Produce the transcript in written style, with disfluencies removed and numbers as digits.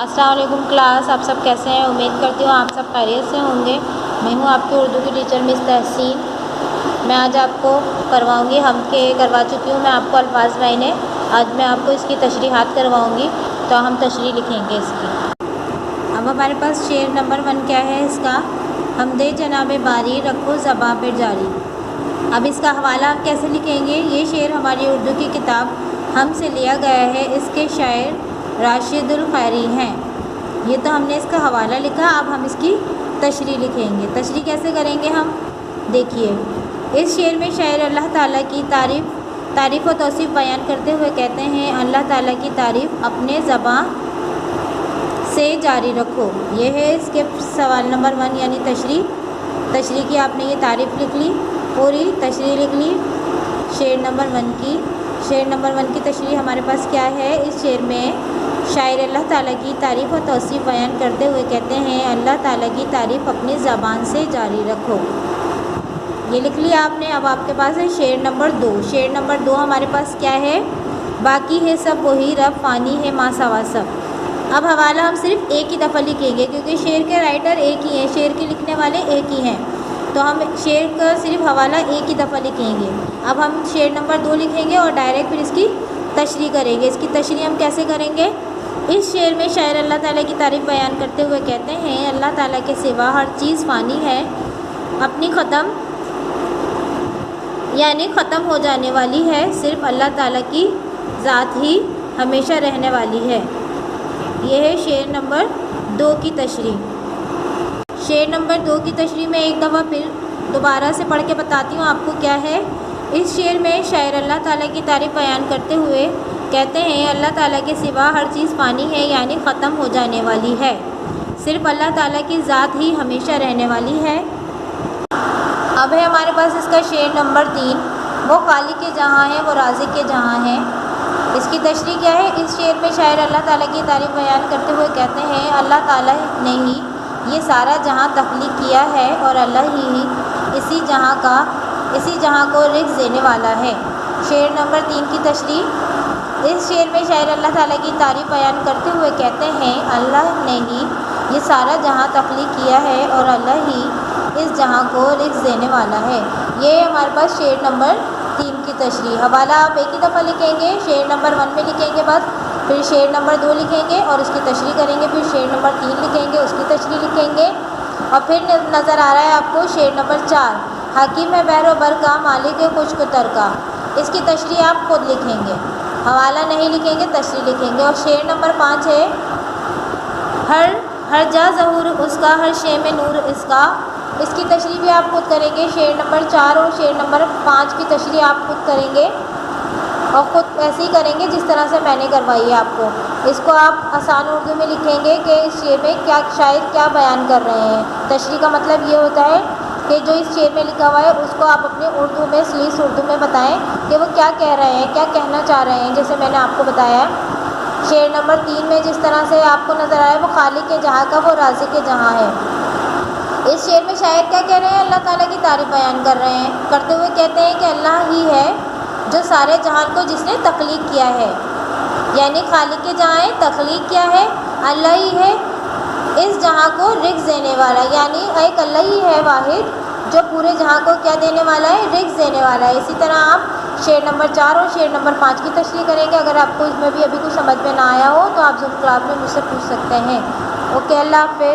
अस्सलाम वालेकुम क्लास, आप सब कैसे हैं। उम्मीद करती हूँ आप सब खैरियत से होंगे। मैं हूँ आपकी उर्दू की टीचर मिस तहसीन। मैं आज आपको करवाऊँगी, हम के करवा चुकी हूँ मैं आपको अल्फाज मायने। आज मैं आपको इसकी तशरीहात करवाऊँगी, तो हम तशरीह लिखेंगे इसकी। अब हमारे पास शेर नंबर 1 क्या है इसका, हमदे जनाब बारी रखो ज़बां पे जारी। अब इसका हवाला हम कैसे लिखेंगे। ये शेर हमारी उर्दू की किताब हम से लिया गया है, इसके शायर राशिदुल खैरी हैं। ये तो हमने इसका हवाला लिखा। अब हम इसकी तशरीह लिखेंगे। तशरीह कैसे करेंगे हम, देखिए। इस शेर में शायर अल्लाह ताला की तारीफ़ व तौसीफ़ बयान करते हुए कहते हैं, अल्लाह ताला की तारीफ़ अपने ज़बां से जारी रखो। ये है इसके सवाल नंबर 1 यानी तशरीह की आपने ये तारीफ़ लिख ली, पूरी तशरीह लिख ली शेर नंबर 1 की। शेर नंबर 1 की तशरीह हमारे पास क्या है। इस शेर में शायर अल्लाह ताला की तारीफ़ और तौसीफ़ बयान करते हुए कहते हैं, अल्लाह ताला की तारीफ़ अपनी ज़बान से जारी रखो। ये लिख लिया आपने। अब आपके पास है शेर नंबर 2। शेर नंबर 2 हमारे पास क्या है, बाकी है सब वही रब, फ़ानी है माँ सवा सब। अब हवाला हम सिर्फ एक ही दफ़ा लिखेंगे, क्योंकि शेर के राइटर एक ही हैं, शेर के लिखने वाले एक ही हैं, तो हम शेर का सिर्फ हवाला एक ही दफ़ा लिखेंगे। अब हम शेर नंबर 2 लिखेंगे और डायरेक्ट फिर इसकी तशरीह करेंगे। इसकी तशरीह हम कैसे करेंगे। इस शेर में शायर अल्लाह ताला की तारीफ़ बयान करते हुए कहते हैं, अल्लाह ताला के सिवा हर चीज़ फ़ानी है, अपनी ख़त्म यानी ख़त्म हो जाने वाली है, सिर्फ़ अल्लाह ताला की ज़ात ही हमेशा रहने वाली है। यह है शेर नंबर 2 की तशरीह। शेर नंबर 2 की तशरीह में एक दफ़ा फिर दोबारा से पढ़ के बताती हूँ आपको क्या है। इस शेर में शायर अल्लाह ताला की तारीफ़ बयान करते हुए कहते हैं, अल्लाह ताला के सिवा हर चीज़ फ़ानी है यानी ख़त्म हो जाने वाली है, सिर्फ़ अल्लाह ताला की ज़ात ही हमेशा रहने वाली है। अब है हमारे पास इसका शेर नंबर 3, वो खालिक के जहाँ है वो राज़िक के जहाँ है। इसकी तशरीह क्या है। इस शेर में शायर अल्लाह ताला की तारीफ़ बयान करते हुए कहते हैं, अल्लाह ताला ने ही ये सारा जहाँ तख्लीक किया है और अल्लाह ही इसी जहाँ को रिज़्क़ देने वाला है। शेर नंबर 3 की तशरीह। इस शेर में शायर अल्लाह ताला की तारीफ़ बयान करते हुए कहते हैं, अल्लाह ने ही ये सारा जहाँ तख्लीक किया है और अल्लाह ही इस जहाँ को रिज़्क़ देने वाला है। ये हमारे पास शेर नंबर 3 की तशरीह। हवाला आप एक ही दफ़ा लिखेंगे, शेर नंबर 1 में लिखेंगे बस, फिर शेर नंबर 2 लिखेंगे और उसकी तशरीह करेंगे, फिर शेर नंबर 3 लिखेंगे, उसकी तशरीह लिखेंगे, और फिर नज़र आ रहा है आपको शेर नंबर 4, हकीम है बहरो बर का, मालिक है खुश्क तर का। इसकी तशरीह आप खुद लिखेंगे, हवाला नहीं लिखेंगे, तशरीह लिखेंगे। और शेर नंबर 5 है, हर जा ज़हूर उसका, हर शे में नूर इसका। इसकी तशरीह भी आप खुद करेंगे। शेर नंबर 4 और शेर नंबर 5 की तशरीह आप खुद करेंगे और ख़ुद ऐसे ही करेंगे जिस तरह से मैंने करवाई है आपको। इसको आप आसान उर्दू में लिखेंगे कि इस शेर में क्या शायर क्या बयान कर रहे हैं। तशरीह का मतलब ये होता है कि जो इस शेर में लिखा हुआ है उसको आप अपने उर्दू में सलीस उर्दू में बताएं कि वो क्या कह रहे हैं, क्या कहना चाह रहे हैं। जैसे मैंने आपको बताया शेर नंबर 3 में जिस तरह से आपको नज़र आया, वो खालिक के जहाँ का, वो राज़िक के जहाँ है। इस शेर में शायर क्या कह रहे हैं, अल्लाह ताला की तारीफ़ बयान कर रहे हैं, करते हुए कहते हैं कि अल्लाह ही है जो सारे जहान को जिसने तख्लीक किया है, यानी खालिक के जहाँ है, तख्लीक क्या है, अल्लाह ही है, इस जहाँ को रिज़्क़ देने वाला, यानी एक अल्लाह ही है वाहिद जो पूरे जहाँ को क्या देने वाला है, रिज़्क़ देने वाला है। इसी तरह आप शेर नंबर 4 और शेर नंबर 5 की तशरीह करेंगे। अगर आपको इसमें भी अभी कुछ समझ में ना आया हो तो आप ज़रूर क्लास में मुझसे पूछ सकते हैं। ओके, अल्लाह हाफ़िज़।